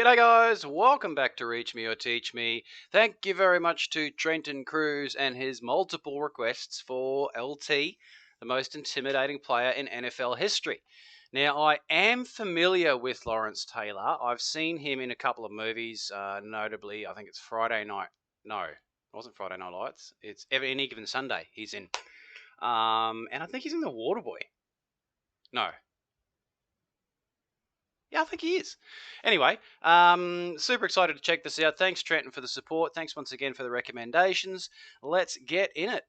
G'day guys, welcome back to Reach Me or Teach Me. Thank you very much to Trenton Cruz and his multiple requests for LT, the most intimidating player in NFL history. Now, I am familiar with Lawrence Taylor. I've seen him in a couple of movies, notably, I think it's Friday Night. No, it wasn't Friday Night Lights. It's Any Given Sunday he's in. And I think he's in The Waterboy. No. Yeah, I think he is. Anyway, super excited to check this out. Thanks, Trenton, for the support. Thanks once again for the recommendations. Let's get in it.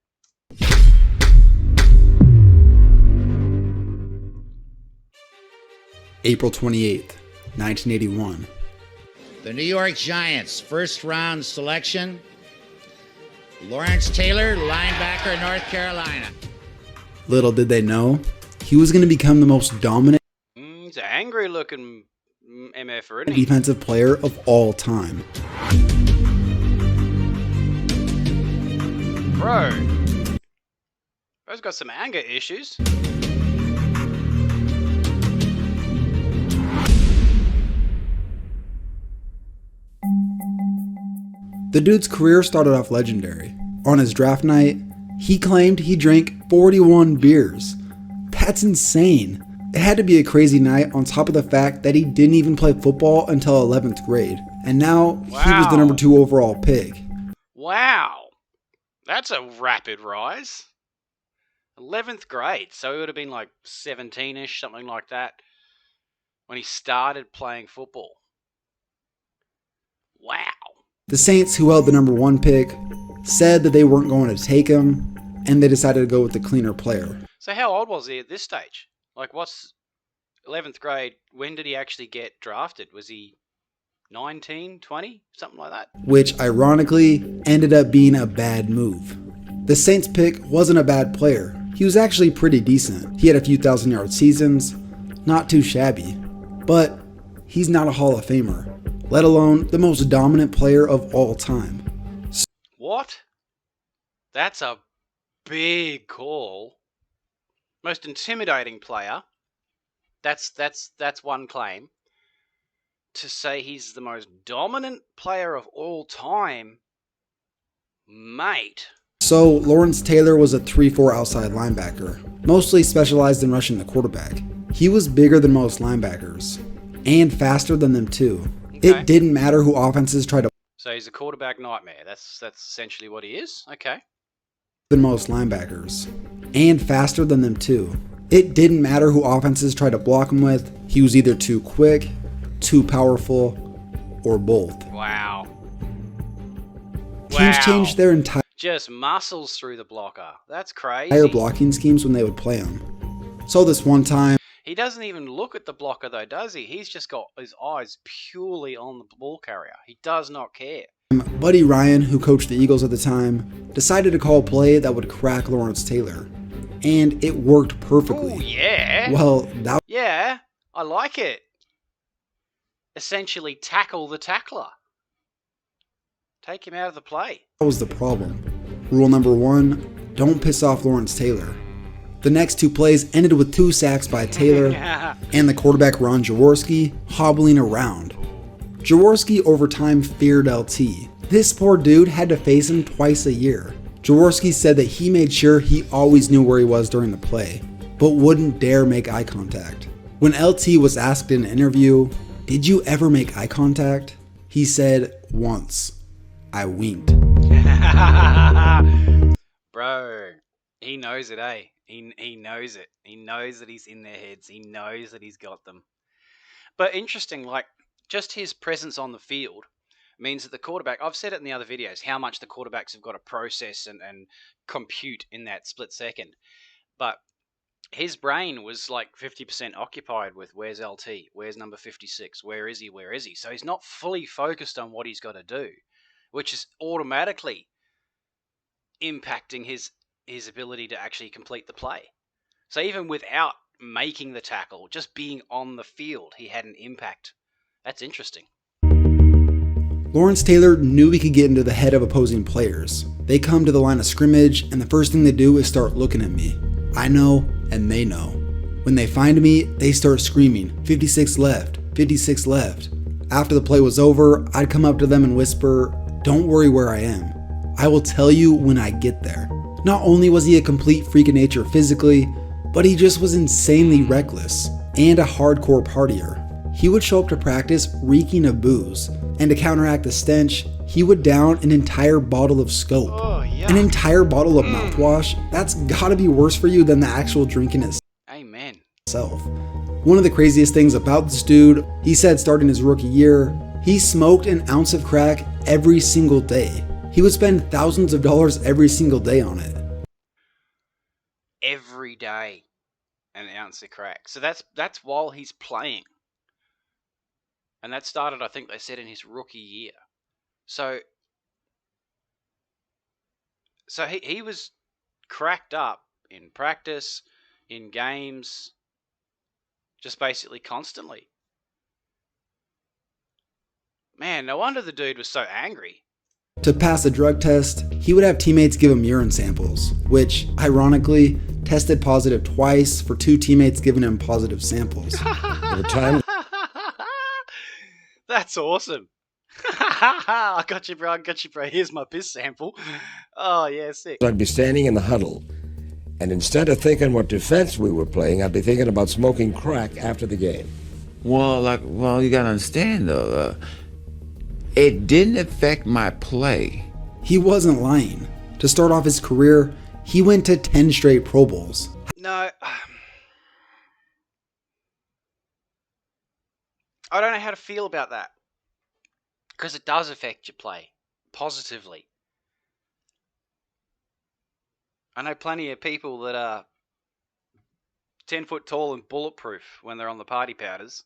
April 28th, 1981. The New York Giants, first round selection, Lawrence Taylor, linebacker, North Carolina. Little did they know, he was going to become the most dominant He's an angry-looking MFer, isn't he? defensive player of all time. Bro's got some anger issues. The dude's career started off legendary. On his draft night, he claimed he drank 41 beers. That's insane. It had to be a crazy night on top of the fact that he didn't even play football until 11th grade. And now he was the number 2 overall pick. Wow. That's a rapid rise. 11th grade. So he would have been like 17-ish, something like that, when he started playing football. Wow. The Saints, who held the number 1 pick, said that they weren't going to take him, and they decided to go with the cleaner player. So how old was he at this stage? Like, what's 11th grade? When did he actually get drafted? Was he 19, 20, something like that? Which, ironically, ended up being a bad move. The Saints pick wasn't a bad player. He was actually pretty decent. He had a few thousand-yard seasons, not too shabby. But he's not a Hall of Famer, let alone the most dominant player of all time. What? That's a big call. Most intimidating player. That's one claim. To say he's the most dominant player of all time, mate. So, Lawrence Taylor was a 3-4 outside linebacker, mostly specialized in rushing the quarterback. He was bigger than most linebackers, and faster than them too. Okay. It didn't matter who offenses tried to So he's a quarterback nightmare. That's essentially what he is. Okay. than most linebackers, and faster than them too. It didn't matter who offenses tried to block him with. He was either too quick, too powerful, or both. Wow. Teams changed their entire Just muscles through the blocker. That's crazy. blocking schemes when they would play him. So this one time, He doesn't even look at the blocker though, does he? He's just got his eyes purely on the ball carrier. He does not care. Buddy Ryan, who coached the Eagles at the time, decided to call a play that would crack Lawrence Taylor. And it worked perfectly. Oh, yeah. Well, that Yeah, I like it. Essentially tackle the tackler. Take him out of the play. was the problem. Rule number 1, don't piss off Lawrence Taylor. The next 2 plays ended with 2 sacks by Taylor and the quarterback Ron Jaworski hobbling around. Jaworski over time feared LT. This poor dude had to face him twice a year. Jaworski said that he made sure he always knew where he was during the play, but wouldn't dare make eye contact. When LT was asked in an interview, "Did you ever make eye contact?" he said, "Once. I winked." Bro, he knows it, eh? He knows it. He knows that he's in their heads. He knows that he's got them. But interesting, like, just his presence on the field means that the quarterback, I've said it in the other videos, how much the quarterbacks have got to process and compute in that split second. But his brain was like 50% occupied with where's LT, where's number 56, where is he, where is he? So he's not fully focused on what he's got to do, which is automatically impacting his ability to actually complete the play. So even without making the tackle, just being on the field, he had an impact. That's interesting. Lawrence Taylor knew he could get into the head of opposing players. They come to the line of scrimmage, and the first thing they do is start looking at me. I know, and they know. When they find me, they start screaming, 56 left, 56 left. After the play was over, I'd come up to them and whisper, "Don't worry where I am. I will tell you when I get there." Not only was he a complete freak of nature physically, but he just was insanely reckless and a hardcore partier. He would show up to practice reeking of booze, and to counteract the stench, he would down an entire bottle of Scope. Oh, yeah. An entire bottle of mouthwash? That's gotta be worse for you than the actual drinking Amen. itself. One of the craziest things about this dude, he said starting his rookie year, he smoked an ounce of crack every single day. He would spend thousands of dollars every single day on it. Every day, an ounce of crack. So that's while he's playing. And that started, I think they said, in his rookie year. So he was cracked up in practice, in games, just basically constantly. Man, no wonder the dude was so angry. To pass a drug test, he would have teammates give him urine samples, which, ironically, tested positive twice for 2 teammates giving him positive samples. At the time, That's awesome. I got you, bro. Here's my piss sample. Oh, yeah, sick. I'd be standing in the huddle, and instead of thinking what defense we were playing, I'd be thinking about smoking crack after the game. Well, you gotta understand though, it didn't affect my play. He wasn't lying. To start off his career, he went to 10 straight Pro Bowls. No. I don't know how to feel about that. Because it does affect your play positively. I know plenty of people that are 10 foot tall and bulletproof when they're on the party powders.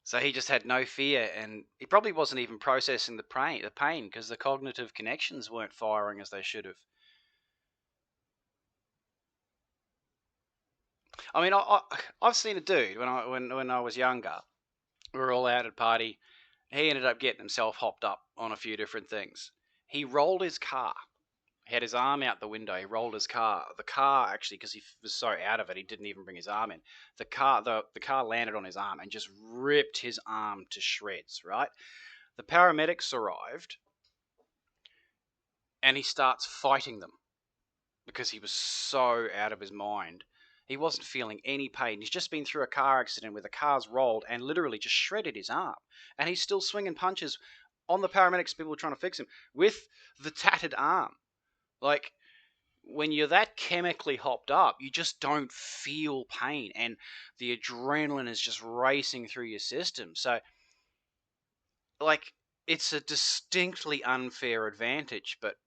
So he just had no fear, and he probably wasn't even processing the pain because the cognitive connections weren't firing as they should have. I mean, I've seen a dude when I was younger. We were all out at a party. He ended up getting himself hopped up on a few different things. He rolled his car. He had his arm out the window. He rolled his car. The car, actually, because he was so out of it, he didn't even bring his arm in. The car landed on his arm and just ripped his arm to shreds, right? The paramedics arrived, and he starts fighting them because he was so out of his mind. He wasn't feeling any pain. He's just been through a car accident where the car's rolled and literally just shredded his arm. And he's still swinging punches on the paramedics, people trying to fix him, with the tattered arm. Like, when you're that chemically hopped up, you just don't feel pain, and the adrenaline is just racing through your system. So, like, it's a distinctly unfair advantage, but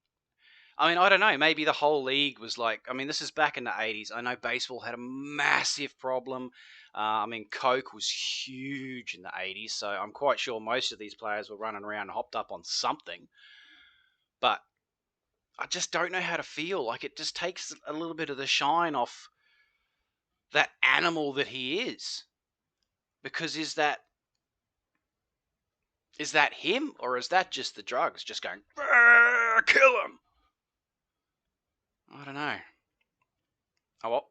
I mean, I don't know, maybe the whole league was like, I mean, this is back in the 80s. I know baseball had a massive problem. I mean, Coke was huge in the 80s, so I'm quite sure most of these players were running around hopped up on something. But I just don't know how to feel. Like, it just takes a little bit of the shine off that animal that he is. Because is that him, or is that just the drugs just going, kill him? I don't know. Oh, well.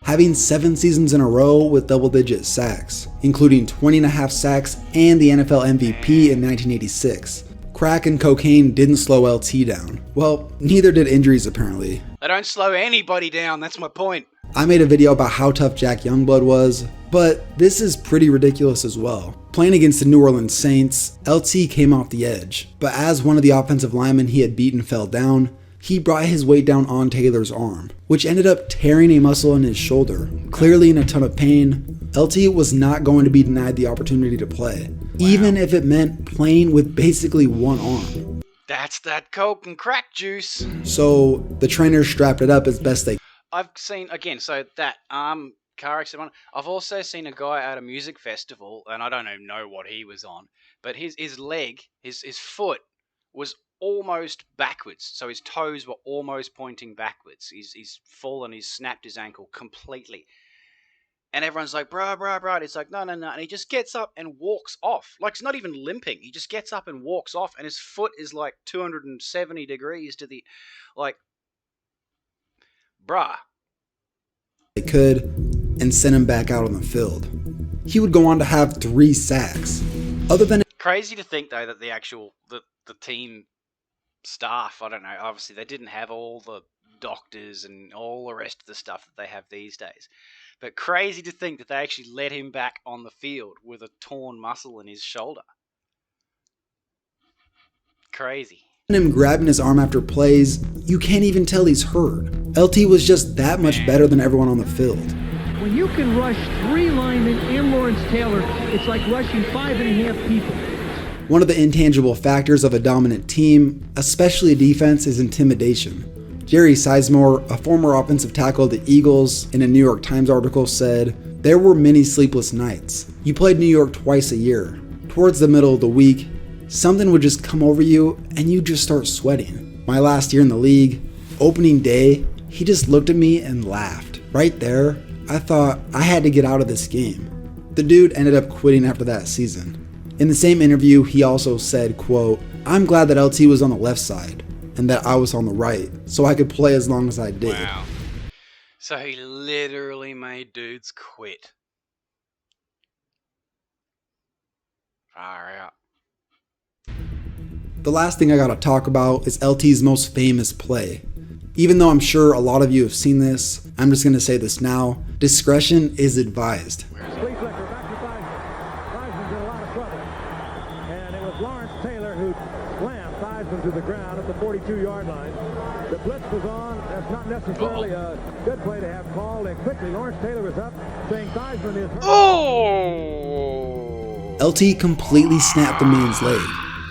Having 7 seasons in a row with double-digit sacks, including 20.5 sacks and the NFL MVP in 1986. Crack and cocaine didn't slow LT down. Well, neither did injuries apparently. They don't slow anybody down, that's my point. I made a video about how tough Jack Youngblood was, but this is pretty ridiculous as well. Playing against the New Orleans Saints, LT came off the edge, but as one of the offensive linemen he had beaten fell down, he brought his weight down on Taylor's arm, which ended up tearing a muscle in his shoulder. Clearly in a ton of pain, LT was not going to be denied the opportunity to play, even if it meant playing with basically one arm. That's that coke and crack juice. So the trainers strapped it up as best they. I've seen, again, so that car accident one, I've also seen a guy at a music festival, and I don't even know what he was on, but his leg, his foot was almost backwards. So his toes were almost pointing backwards. He's fallen, he's snapped his ankle completely. And everyone's like, bro. It's like, no. And he just gets up and walks off. Like, it's not even limping. He just gets up and walks off, and his foot is like 270 degrees to the, like, bruh. They could. and sent him back out on the field. He would go on to have 3 sacks. Other than Crazy to think though that the team staff, I don't know, obviously they didn't have all the doctors and all the rest of the stuff that they have these days. But crazy to think that they actually let him back on the field with a torn muscle in his shoulder. Crazy. him grabbing his arm after plays, you can't even tell he's hurt. LT was just that much better than everyone on the field. When you can rush 3 linemen and Lawrence Taylor, it's like rushing 5.5 people. One of the intangible factors of a dominant team, especially a defense, is intimidation. Jerry Sizemore, a former offensive tackle of the Eagles, in a New York Times article said, "There were many sleepless nights. You played New York twice a year. Towards the middle of the week, something would just come over you and you just start sweating. My last year in the league, opening day, he just looked at me and laughed. Right there, I thought I had to get out of this game." The dude ended up quitting after that season. In the same interview, he also said, quote, "I'm glad that LT was on the left side and that I was on the right, so I could play as long as I did." Wow. So he literally made dudes quit. Far out. The last thing I gotta talk about is LT's most famous play. Even though I'm sure a lot of you have seen this, I'm just gonna say this now. Discretion is advised. Please look, we're back to Theismann. Theismann's in a lot of trouble. And it was Lawrence Taylor who slammed Theismann to the ground at the 42-yard line. The blitz was on. That's not necessarily a good play to have called. And quickly, Lawrence Taylor was up, saying Theismann is hurt. Oh! LT completely snapped the man's leg.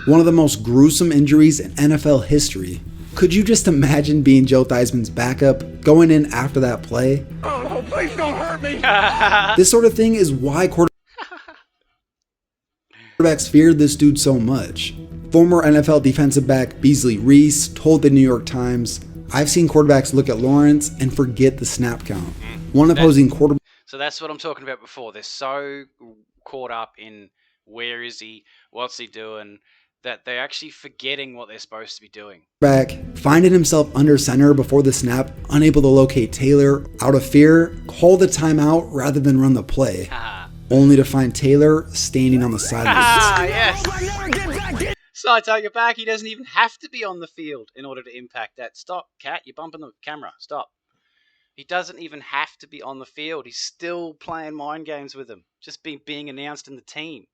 One of the most gruesome injuries in NFL history. Could you just imagine being Joe Theismann's backup, going in after that play? Oh, no, please don't hurt me. This sort of thing is why quarterbacks feared this dude so much. Former NFL defensive back Beasley Reese told the New York Times, "I've seen quarterbacks look at Lawrence and forget the snap count." One opposing quarterback So that's what I'm talking about before. They're so caught up in where is he, what's he doing, that they're actually forgetting what they're supposed to be doing. finding himself under center before the snap, unable to locate Taylor, out of fear, called the timeout rather than run the play, only to find Taylor standing on the sidelines. Yes. So I take it back. He doesn't even have to be on the field in order to impact that. Stop, Cat. You're bumping the camera. Stop. He doesn't even have to be on the field. He's still playing mind games with him. Just being announced in the team.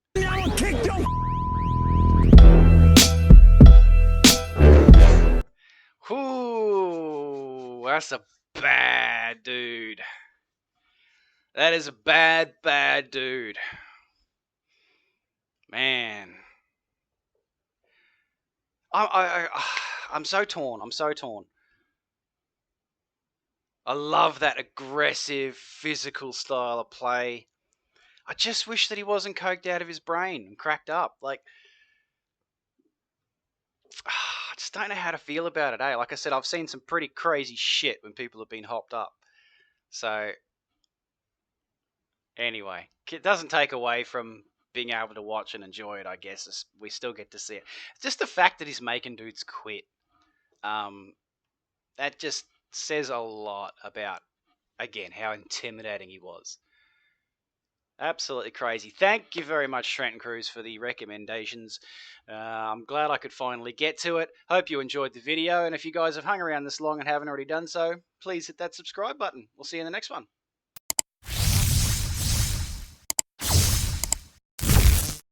Ooh, that's a bad dude. That is a bad, bad dude. Man. I'm so torn. I'm so torn. I love that aggressive, physical style of play. I just wish that he wasn't coked out of his brain and cracked up. Like, I just don't know how to feel about it, eh? Like I said, I've seen some pretty crazy shit when people have been hopped up. So, anyway, it doesn't take away from being able to watch and enjoy it, I guess. We still get to see it. It's just the fact that he's making dudes quit. That just says a lot about, again, how intimidating he was. Absolutely crazy. Thank you very much, Trent and Cruz, for the recommendations. I'm glad I could finally get to it. Hope you enjoyed the video, and if you guys have hung around this long and haven't already done so, please hit that subscribe button. We'll see you in the next one.